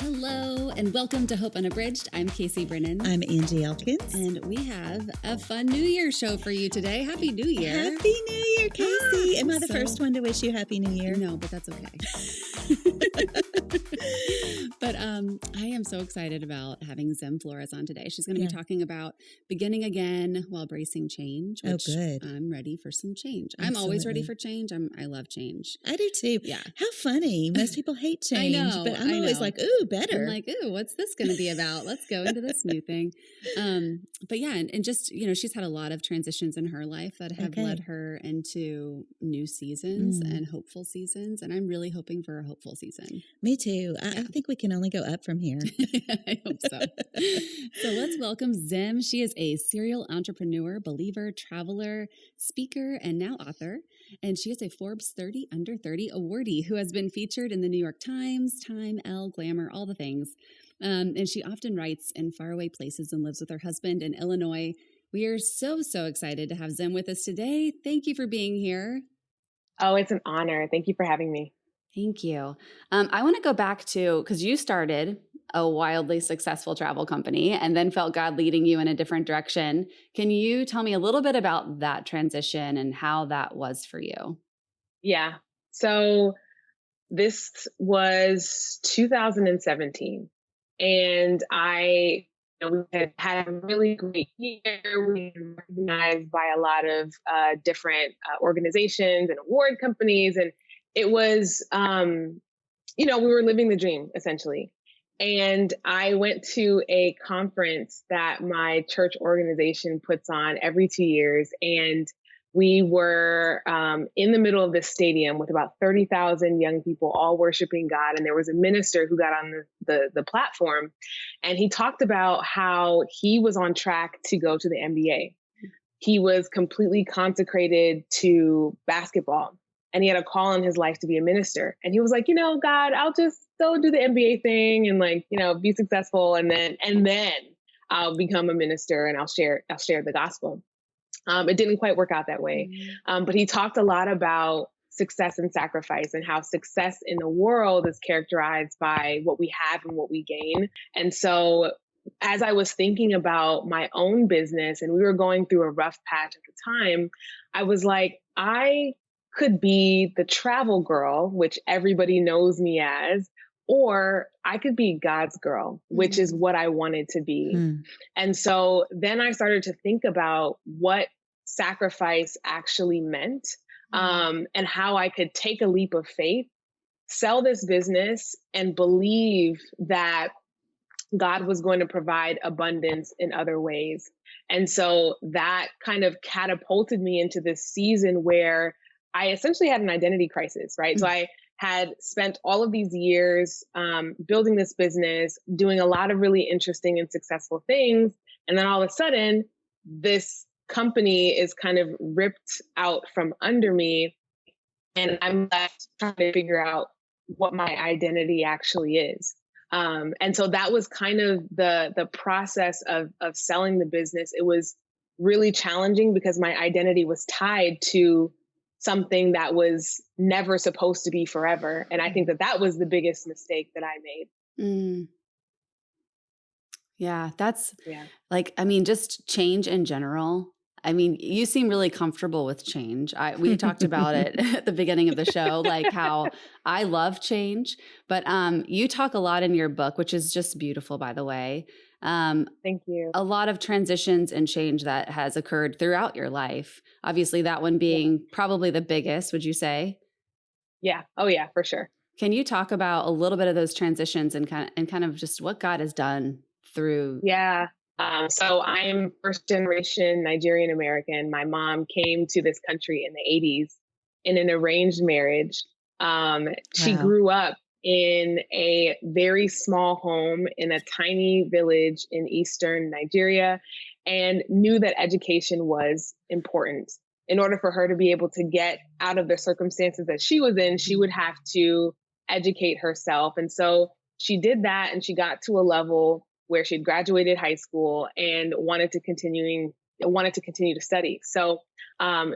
Hello, and welcome to Hope Unabridged. I'm Casey Brennan. I'm Angie Elkins. And we have a fun New Year show for you today. Happy New Year. Happy New Year, Casey. Am I the first one to wish you Happy New Year? No, but that's okay. But I am so excited about having Zim Flores on today. She's going to be talking about beginning again while bracing change. Which good. I'm ready for some change. Absolutely. I'm always ready for change. I love change. I do too. Yeah. How funny. Most people hate change. I know, but I'm always like, ooh, better. I'm like, ooh, what's this going to be about? Let's go into this new thing. But yeah, and just, she's had a lot of transitions in her life that have led her into new seasons and hopeful seasons. And I'm really hoping for a hopeful season. Me too. I think we can only go up from here. I hope so. So let's welcome Zim. She is a serial entrepreneur, believer, traveler, speaker, and now author. And she is a Forbes 30 Under 30 awardee who has been featured in the New York Times, Time, Elle, Glamour, all the things. And she often writes in faraway places and lives with her husband in Illinois. We are so excited to have Zim with us today. Thank you for being here. Oh, it's an honor. Thank you for having me. Thank you. I want to go back to, because you started a wildly successful travel company and then felt God leading you in a different direction. Can you tell me a little bit about that transition and how that was for you? Yeah. So this was 2017 and we had a really great year. We were recognized by a lot of different organizations and award companies. And it was, we were living the dream essentially. And I went to a conference that my church organization puts on every 2 years. And we were in the middle of this stadium with about 30,000 young people all worshiping God. And there was a minister who got on the platform and he talked about how he was on track to go to the NBA. He was completely consecrated to basketball and he had a call in his life to be a minister. And he was like, God, I'll just go do the NBA thing and be successful. And then I'll become a minister and I'll share the gospel. It didn't quite work out that way. But he talked a lot about success and sacrifice and how success in the world is characterized by what we have and what we gain. And so as I was thinking about my own business and we were going through a rough patch at the time, I was like, I could be the travel girl, which everybody knows me as, or I could be God's girl, which is what I wanted to be. And so then I started to think about what sacrifice actually meant, and how I could take a leap of faith, sell this business, and believe that God was going to provide abundance in other ways. And so that kind of catapulted me into this season where I essentially had an identity crisis, right? So I had spent all of these years building this business, doing a lot of really interesting and successful things. And then all of a sudden, this company is kind of ripped out from under me. And I'm left trying to figure out what my identity actually is. And so that was kind of the process of selling the business. It was really challenging because my identity was tied to something that was never supposed to be forever. And I think that was the biggest mistake that I made. Yeah, that's just change in general. I mean, you seem really comfortable with change. We talked about it at the beginning of the show, like how I love change, but you talk a lot in your book, which is just beautiful, by the way. Thank you. A lot of transitions and change that has occurred throughout your life. Obviously, that one being probably the biggest, would you say? Yeah. Oh, yeah, for sure. Can you talk about a little bit of those transitions and kind of just what God has done through? Yeah. So I'm first generation Nigerian American. My mom came to this country in the 80s in an arranged marriage. She grew up in a very small home in a tiny village in eastern Nigeria and knew that education was important. In order for her to be able to get out of the circumstances that she was in, she would have to educate herself. And so she did that and she got to a level where she'd graduated high school and wanted to continue to study. So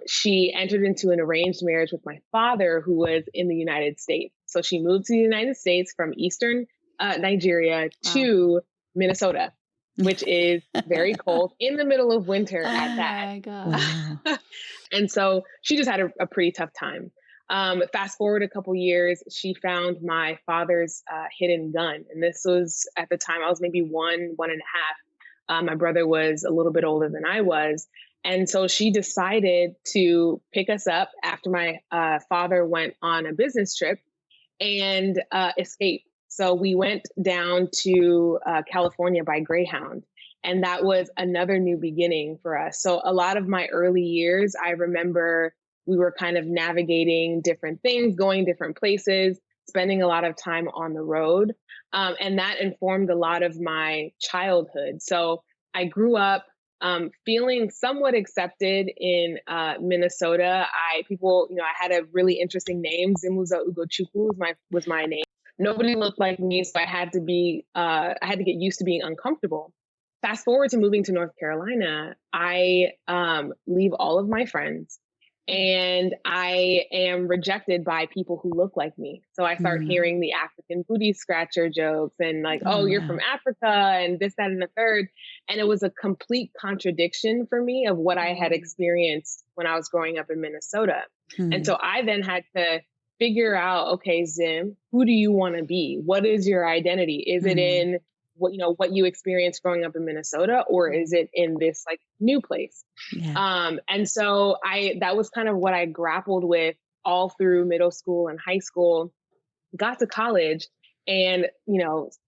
she entered into an arranged marriage with my father, who was in the United States. So she moved to the United States from Eastern Nigeria Wow. to Minnesota, which is very cold in the middle of winter at Oh that. my gosh. Wow. And so she just had a pretty tough time. Fast forward a couple years, she found my father's hidden gun. And this was at the time, I was maybe one and a half. My brother was a little bit older than I was. And so she decided to pick us up after my father went on a business trip and escape. So we went down to California by Greyhound. And that was another new beginning for us. So a lot of my early years, I remember we were kind of navigating different things, going different places, spending a lot of time on the road. And that informed a lot of my childhood. So I grew up feeling somewhat accepted in Minnesota. I had a really interesting name. Zimuza Ugochukwu was my name. Nobody looked like me, so I had to get used to being uncomfortable. Fast forward to moving to North Carolina, I leave all of my friends and I am rejected by people who look like me. So I start hearing the African booty scratcher jokes and like, oh, you're from Africa and this, that, and the third. And it was a complete contradiction for me of what I had experienced when I was growing up in Minnesota. And so I then had to figure out, okay, Zim, who do you want to be? What is your identity? Is it in what you experienced growing up in Minnesota, or is it in this like new place? Yeah. And so that was kind of what I grappled with all through middle school and high school, got to college and,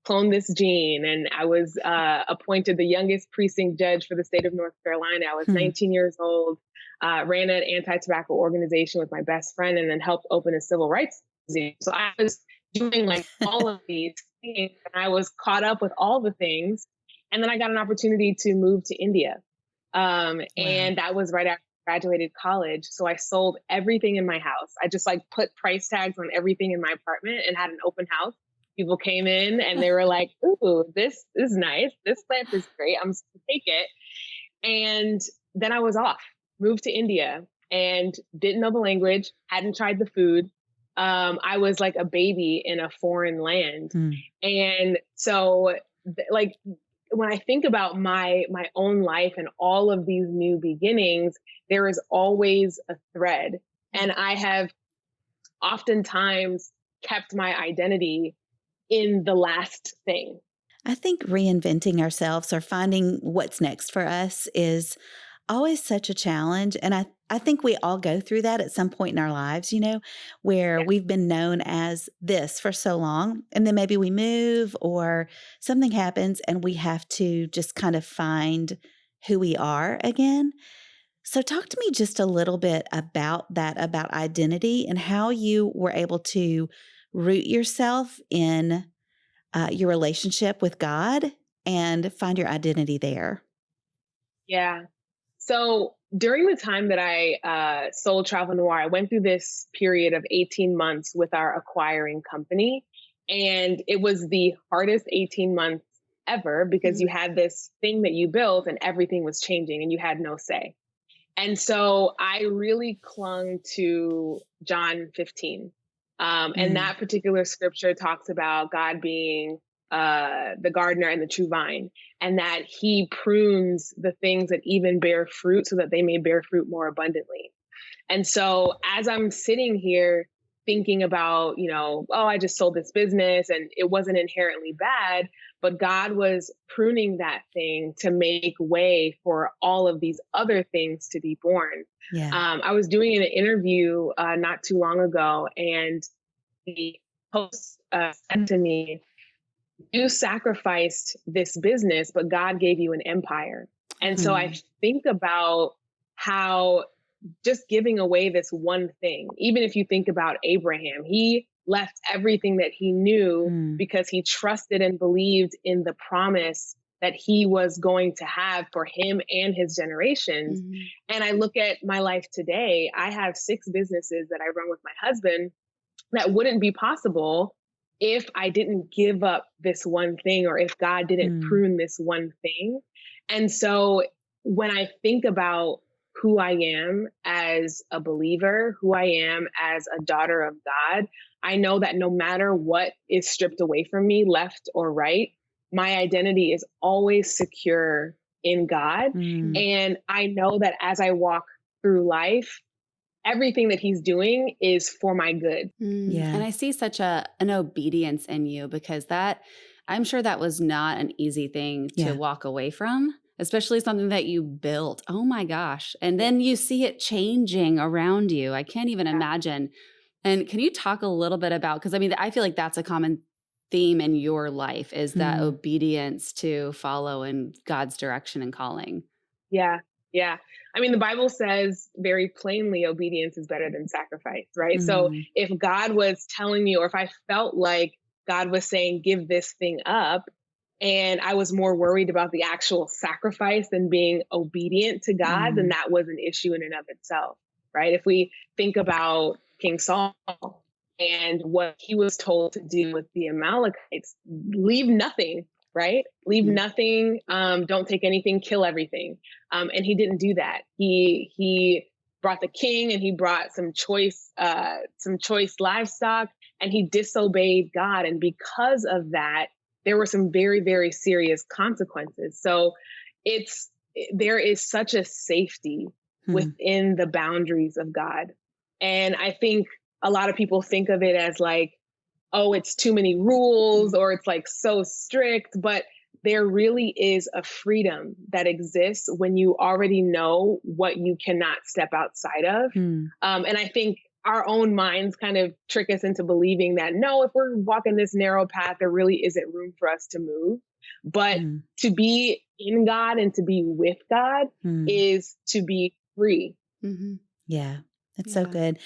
cloned this gene. And I was appointed the youngest precinct judge for the state of North Carolina. I was 19 years old, ran an anti-tobacco organization with my best friend, and then helped open a civil rights museum. So I was doing like all of these things, and I was caught up with all the things. And then I got an opportunity to move to India. And that was right after I graduated college. So I sold everything in my house. I just like put price tags on everything in my apartment and had an open house. People came in and they were like, ooh, this is nice. This lamp is great. I'm just gonna take it. And then I was off, moved to India and didn't know the language, hadn't tried the food. I was like a baby in a foreign land. And so when I think about my own life and all of these new beginnings, there is always a thread. And I have oftentimes kept my identity in the last thing. I think reinventing ourselves or finding what's next for us is always such a challenge. And I think we all go through that at some point in our lives, where we've been known as this for so long. And then maybe we move or something happens and we have to just kind of find who we are again. So talk to me just a little bit about that, about identity and how you were able to root yourself in your relationship with God and find your identity there. Yeah. So during the time that I sold Travel Noir, I went through this period of 18 months with our acquiring company. And it was the hardest 18 months ever because you had this thing that you built and everything was changing and you had no say. And so I really clung to John 15. And that particular scripture talks about God being the gardener and the true vine, and that he prunes the things that even bear fruit so that they may bear fruit more abundantly. And so as I'm sitting here thinking about, I just sold this business and it wasn't inherently bad, but God was pruning that thing to make way for all of these other things to be born. Yeah. I was doing an interview not too long ago, and the host said to me, you sacrificed this business, but God gave you an empire. And so I think about how just giving away this one thing, even if you think about Abraham, he left everything that he knew because he trusted and believed in the promise that he was going to have for him and his generations. And I look at my life today, I have 6 businesses that I run with my husband that wouldn't be possible if I didn't give up this one thing, or if God didn't prune this one thing. And so when I think about who I am as a believer, who I am as a daughter of God. I know that no matter what is stripped away from me, left or right, my identity is always secure in God. Mm. And I know that as I walk through life, everything that he's doing is for my good. Yeah. And I see such an obedience in you, because I'm sure that was not an easy thing to Yeah. walk away from, especially something that you built. Oh my gosh. And then you see it changing around you. I can't even imagine. And can you talk a little bit about, because I mean, I feel like that's a common theme in your life, is that obedience to follow in God's direction and calling. Yeah. Yeah. I mean, the Bible says very plainly, obedience is better than sacrifice, right? So if God was telling me, or if I felt like God was saying, give this thing up, and I was more worried about the actual sacrifice than being obedient to God, then that was an issue in and of itself, right? If we think about King Saul and what he was told to do with the Amalekites, leave nothing, right? Leave nothing, don't take anything, kill everything. And he didn't do that. He brought the king, and he brought some choice livestock, and he disobeyed God. And because of that, there were some very, very serious consequences. So there is such a safety within the boundaries of God. And I think a lot of people think of it as like, oh, it's too many rules, or it's like so strict, but there really is a freedom that exists when you already know what you cannot step outside of. And I think our own minds kind of trick us into believing that, no, if we're walking this narrow path, there really isn't room for us to move. But to be in God and to be with God is to be free. Yeah. That's so good.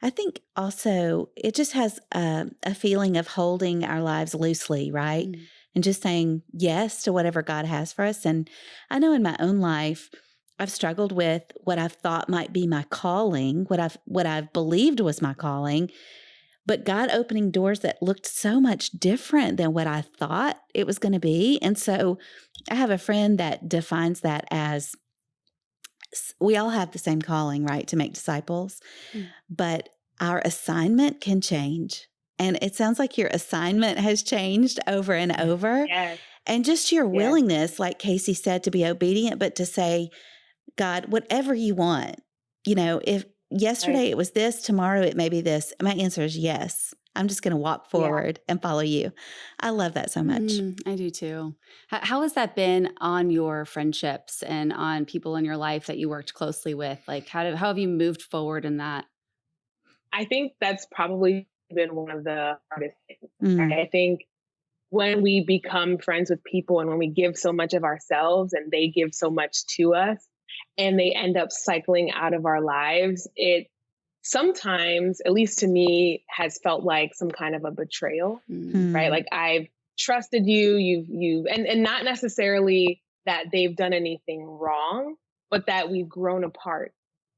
I think also it just has a feeling of holding our lives loosely, right? And just saying yes to whatever God has for us. And I know in my own life, I've struggled with what I've thought might be my calling, what I've believed was my calling, but God opening doors that looked so much different than what I thought it was going to be. And so I have a friend that defines that as, we all have the same calling, right, to make disciples, but our assignment can change. And it sounds like your assignment has changed over and over. Yes. And just your willingness, like Casey said, to be obedient, but to say, God, whatever you want, if yesterday it was this, tomorrow it may be this, my answer is yes. I'm just going to walk forward and follow you. I love that so much. I do too. How has that been on your friendships and on people in your life that you worked closely with? Like, how have you moved forward in that? I think that's probably been one of the hardest things. Right? I think when we become friends with people, and when we give so much of ourselves and they give so much to us, and they end up cycling out of our lives, it sometimes, at least to me, has felt like some kind of a betrayal, right? Like, I've trusted you, and not necessarily that they've done anything wrong, but that we've grown apart.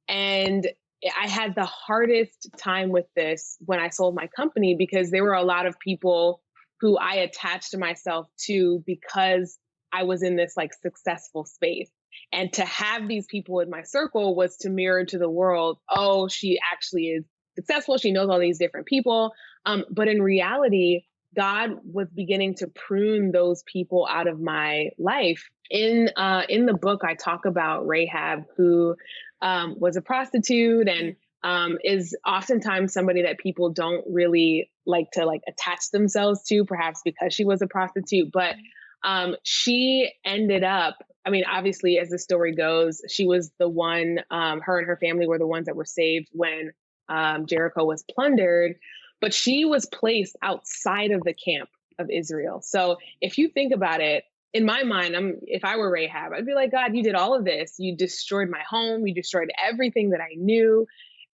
And I had the hardest time with this when I sold my company, because there were a lot of people who I attached myself to because I was in this like successful space. And to have these people in my circle was to mirror to the world, oh, she actually is successful. She knows all these different people. But in reality, God was beginning to prune those people out of my life. In the book, I talk about Rahab, who was a prostitute and is oftentimes somebody that people don't really like to attach themselves to, perhaps because she was a prostitute. But she ended up, I mean, obviously, as the story goes, she was the one, her and her family were the ones that were saved when Jericho was plundered, but she was placed outside of the camp of Israel. So if you think about it, in my mind, if I were Rahab, I'd be like, God, you did all of this. You destroyed my home. You destroyed everything that I knew.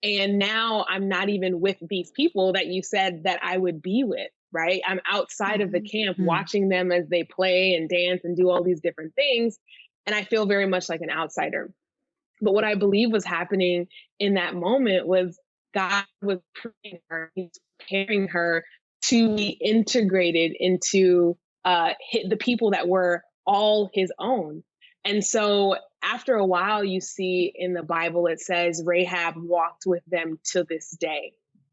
And now I'm not even with these people that you said that I would be with, right? I'm outside of the camp watching them as they play and dance and do all these different things. And I feel very much like an outsider. But what I believe was happening in that moment was God was preparing her, He's preparing her to be integrated into the people that were all His own. And so after a while, you see in the Bible, it says Rahab walked with them to this day,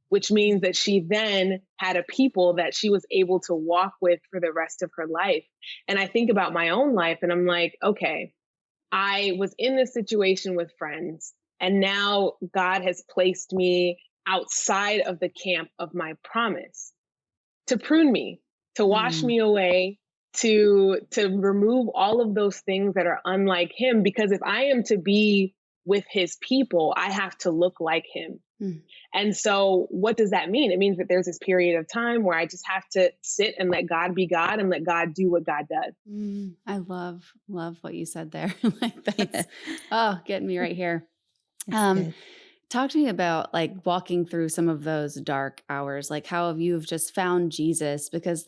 which means that she then had a people that she was able to walk with for the rest of her life. And I think about my own life and I'm like, okay, I was in this situation with friends, and now God has placed me outside of the camp of my promise to prune me, to wash Mm. me away, to remove all of those things that are unlike him. Because if I am to be with his people, I have to look like him. Mm. And so what does that mean? It means that there's this period of time where I just have to sit and let God be God and let God do what God does. I love what you said there. Like Yeah, that's, oh, getting me right here. that's good. Talk to me about like walking through some of those dark hours, like how have you just found Jesus? Because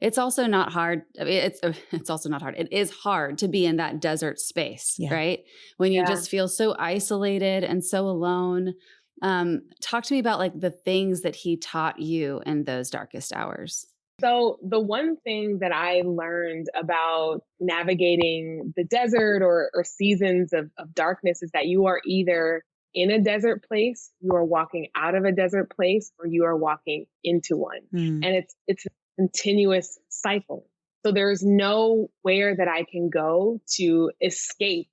it's also not hard. I mean, it's also not hard. It is hard to be in that desert space, Yeah. right? When you Yeah. just feel so isolated and so alone. Talk to me about like the things that he taught you in those darkest hours. So the one thing that I learned about navigating the desert or seasons of darkness is that you are either in a desert place, you are walking out of a desert place, or you are walking into one. Mm. And it's a continuous cycle. So there's nowhere that I can go to escape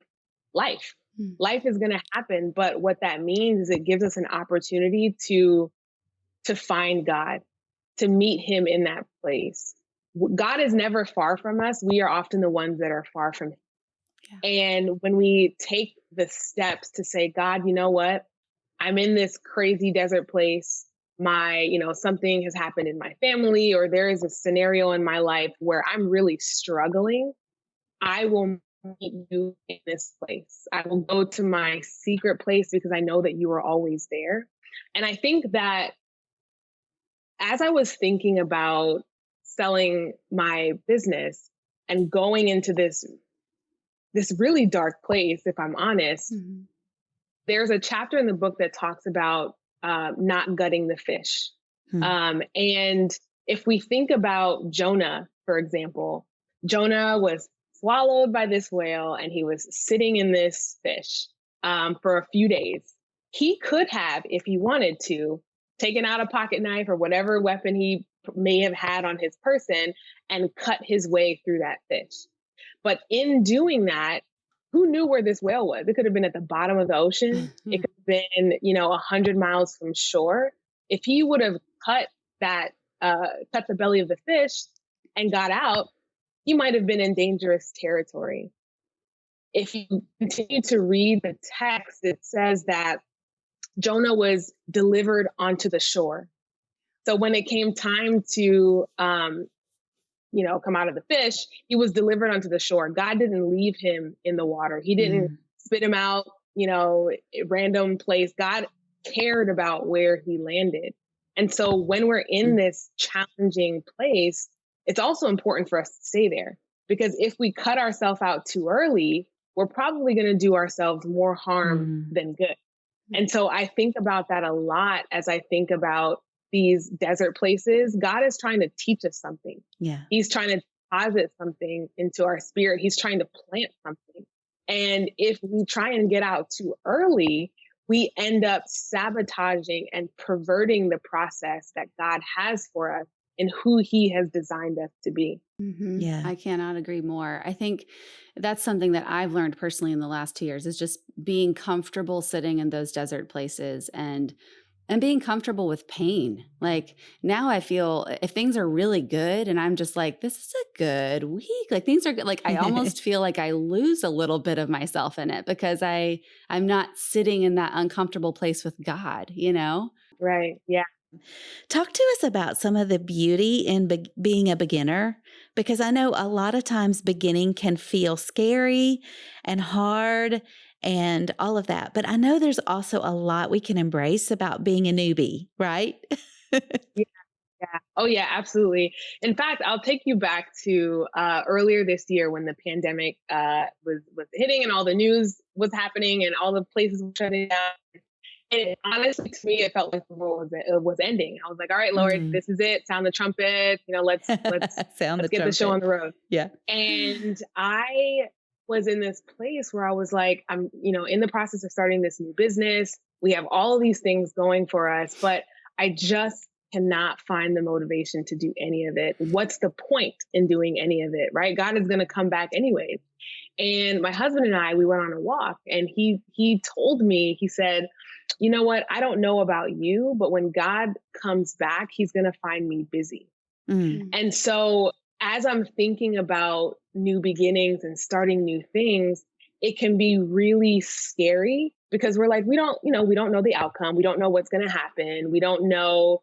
life. Mm. Life is going to happen, but what that means is it gives us an opportunity to find God, to meet him in that place. God is never far from us. We are often the ones that are far from him. Yeah. And when we take the steps to say, God, you know what? I'm in this crazy desert place. Something has happened in my family, or there is a scenario in my life where I'm really struggling. I will meet you in this place. I will go to my secret place because I know that you are always there. And I think that as I was thinking about selling my business and going into this really dark place, if I'm honest, Mm-hmm. there's a chapter in the book that talks about not gutting the fish. Hmm. And if we think about Jonah, for example, Jonah was swallowed by this whale and he was sitting in this fish for a few days. He could have, if he wanted to, taken out a pocket knife or whatever weapon he may have had on his person and cut his way through that fish. But in doing that, who knew where this whale was? It could have been at the bottom of the ocean. It could have been, 100 miles from shore. If he would have cut the belly of the fish and got out, he might have been in dangerous territory. If you continue to read the text, it says that Jonah was delivered onto the shore. So when it came time to, come out of the fish, he was delivered onto the shore. God didn't leave him in the water. He didn't spit him out, random place. God cared about where he landed. And so when we're in this challenging place, it's also important for us to stay there, because if we cut ourselves out too early, we're probably going to do ourselves more harm than good. And so I think about that a lot as I think about these desert places. God is trying to teach us something. Yeah. He's trying to deposit something into our spirit. He's trying to plant something. And if we try and get out too early, we end up sabotaging and perverting the process that God has for us and who he has designed us to be. Mm-hmm. Yeah. I cannot agree more. I think that's something that I've learned personally in the last 2 years is just being comfortable sitting in those desert places and being comfortable with pain. Like now I feel if things are really good and I'm just like, this is a good week, like things are good. Like I almost feel like I lose a little bit of myself in it because I'm not sitting in that uncomfortable place with God, Right. Yeah. Talk to us about some of the beauty in being a beginner, because I know a lot of times beginning can feel scary and hard and all of that. But I know there's also a lot we can embrace about being a newbie, right? Yeah. Oh, yeah, absolutely. In fact, I'll take you back to earlier this year when the pandemic was hitting and all the news was happening and all the places were shutting down. And honestly, to me, it felt like the world was ending. I was like, all right, Lord, this is it. Sound the trumpet. Let's Sound let's the get the show trumpet. on the road. Yeah. And I was in this place where I was like, I'm, in the process of starting this new business. We have all of these things going for us, but I just cannot find the motivation to do any of it. What's the point in doing any of it, right? God is going to come back anyways. And my husband and I, we went on a walk, and he told me, he said, you know what? I don't know about you, but when God comes back, he's going to find me busy. And so as I'm thinking about new beginnings and starting new things, it can be really scary because we're like, we don't know the outcome. We don't know what's going to happen. We don't know,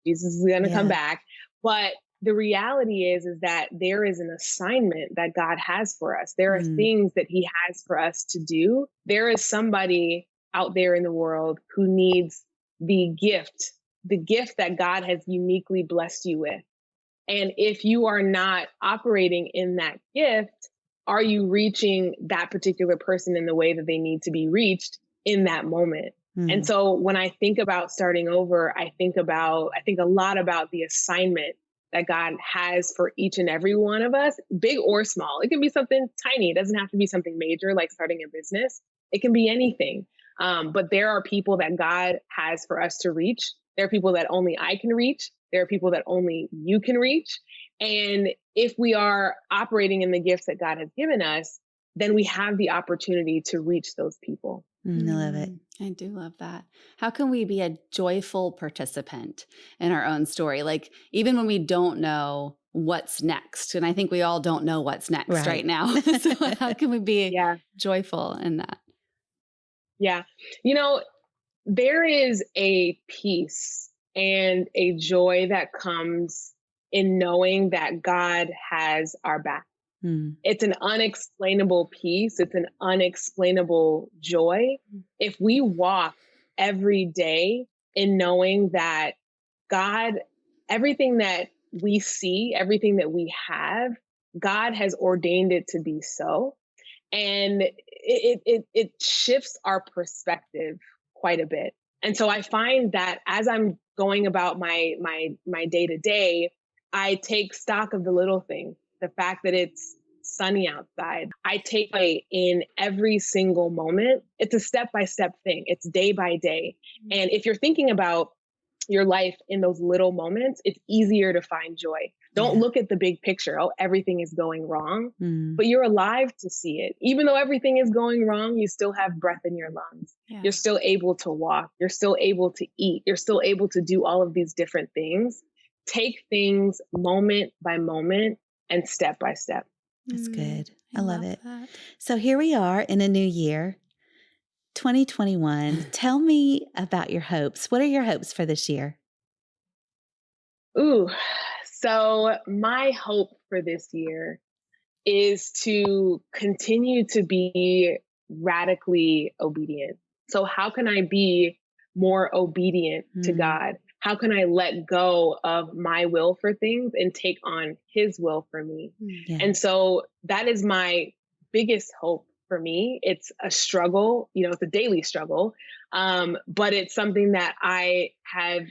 Jesus is going to come back. But the reality is that there is an assignment that God has for us. There are things that he has for us to do. There is somebody out there in the world who needs the gift that God has uniquely blessed you with. And if you are not operating in that gift, are you reaching that particular person in the way that they need to be reached in that moment? And so when I think about starting over, I think a lot about the assignment that God has for each and every one of us, big or small. It can be something tiny. It doesn't have to be something major like starting a business. It can be anything. But there are people that God has for us to reach. There are people that only I can reach. There are people that only you can reach. And if we are operating in the gifts that God has given us, then we have the opportunity to reach those people. I love it. I do love that. How can we be a joyful participant in our own story? Like, even when we don't know what's next, and I think we all don't know what's next right now. So how can we be joyful in that? Yeah. There is a peace and a joy that comes in knowing that God has our back. It's an unexplainable peace. It's an unexplainable joy. If we walk every day in knowing that God, everything that we see, everything that we have, God has ordained it to be so. And it shifts our perspective quite a bit. And so I find that as I'm going about my day to day, I take stock of the little things, the fact that it's sunny outside. I take it in every single moment. It's a step-by-step thing. It's day by day. And if you're thinking about your life in those little moments, it's easier to find joy. Don't look at the big picture. Oh, everything is going wrong, but you're alive to see it. Even though everything is going wrong, you still have breath in your lungs. You're still able to walk. You're still able to eat. You're still able to do all of these different things. Take things moment by moment and step by step. That's good. I love it. That. So here we are in a new year, 2021. Tell me about your hopes. What are your hopes for this year? So my hope for this year is to continue to be radically obedient. So how can I be more obedient to God? How can I let go of my will for things and take on his will for me? And so that is my biggest hope for me. It's a struggle, it's a daily struggle. But it's something that I have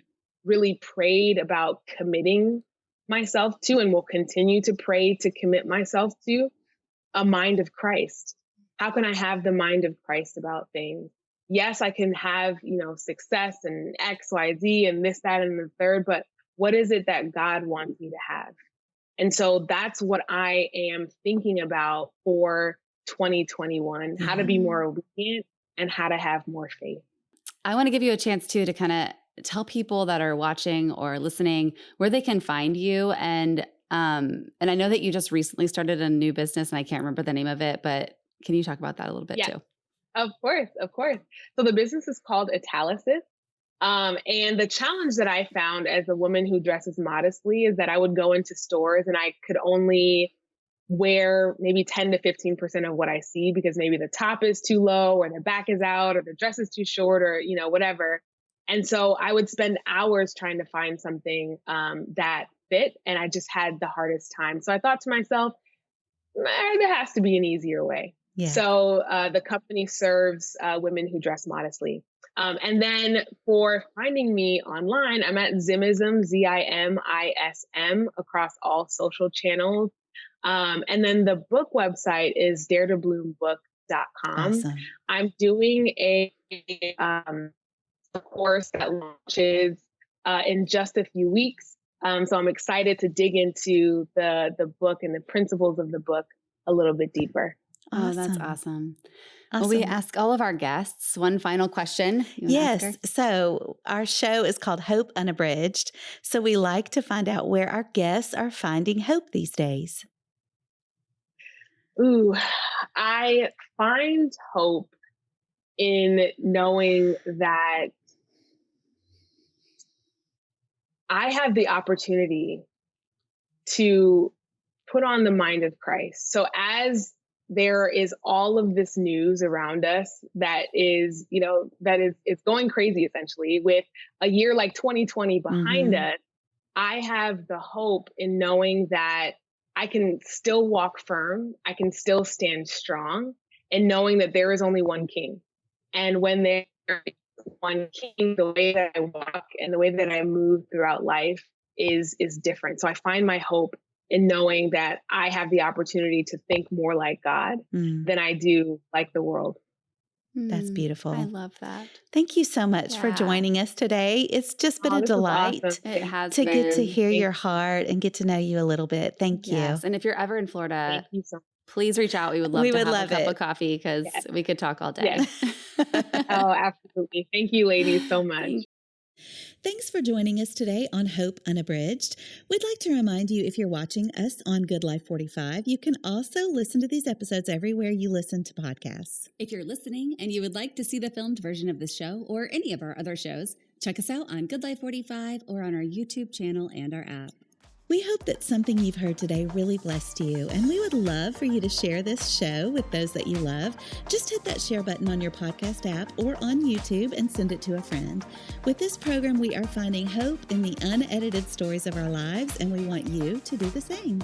really prayed about committing myself to, and will continue to pray to commit myself to, a mind of Christ. How can I have the mind of Christ about things? Yes, I can have, success and X, Y, Z and this, that, and the third, but what is it that God wants me to have? And so that's what I am thinking about for 2021, how to be more obedient and how to have more faith. I want to give you a chance too to kind of tell people that are watching or listening where they can find you. And I know that you just recently started a new business and I can't remember the name of it, but can you talk about that a little bit too? Of course. So the business is called Italysis. And the challenge that I found as a woman who dresses modestly is that I would go into stores and I could only wear maybe 10 to 15% of what I see because maybe the top is too low or the back is out or the dress is too short or, whatever. And so I would spend hours trying to find something that fit. And I just had the hardest time. So I thought to myself, there has to be an easier way. Yeah. So the company serves women who dress modestly. And then for finding me online, I'm at Zimism, Zimism, across all social channels. And then the book website is daretobloombook.com. Awesome. I'm doing a course that launches in just a few weeks. So I'm excited to dig into the book and the principles of the book a little bit deeper. Oh, that's awesome. Well, we ask all of our guests one final question. Yes. So our show is called Hope Unabridged. So we like to find out where our guests are finding hope these days. Ooh, I find hope in knowing that I have the opportunity to put on the mind of Christ. So as there is all of this news around us that is, it's going crazy essentially with a year like 2020 behind us, I have the hope in knowing that I can still walk firm, I can still stand strong, and knowing that there is only one King. And when there is one King, the way that I walk and the way that I move throughout life is different. So I find my hope in knowing that I have the opportunity to think more like God than I do like the world. That's beautiful. I love that. Thank you so much for joining us today. It's just been a delight It has to been. get to hear your heart and get to know you a little bit. Thank you. Yes. And if you're ever in Florida, Thank you so much. Please reach out. We would love to have a cup of coffee because we could talk all day. Yes. Oh, absolutely. Thank you, ladies, so much. Thanks for joining us today on Hope Unabridged. We'd like to remind you, if you're watching us on Good Life 45, you can also listen to these episodes everywhere you listen to podcasts. If you're listening and you would like to see the filmed version of this show or any of our other shows, check us out on Good Life 45 or on our YouTube channel and our app. We hope that something you've heard today really blessed you, and we would love for you to share this show with those that you love. Just hit that share button on your podcast app or on YouTube and send it to a friend. With this program, we are finding hope in the unedited stories of our lives, and we want you to do the same.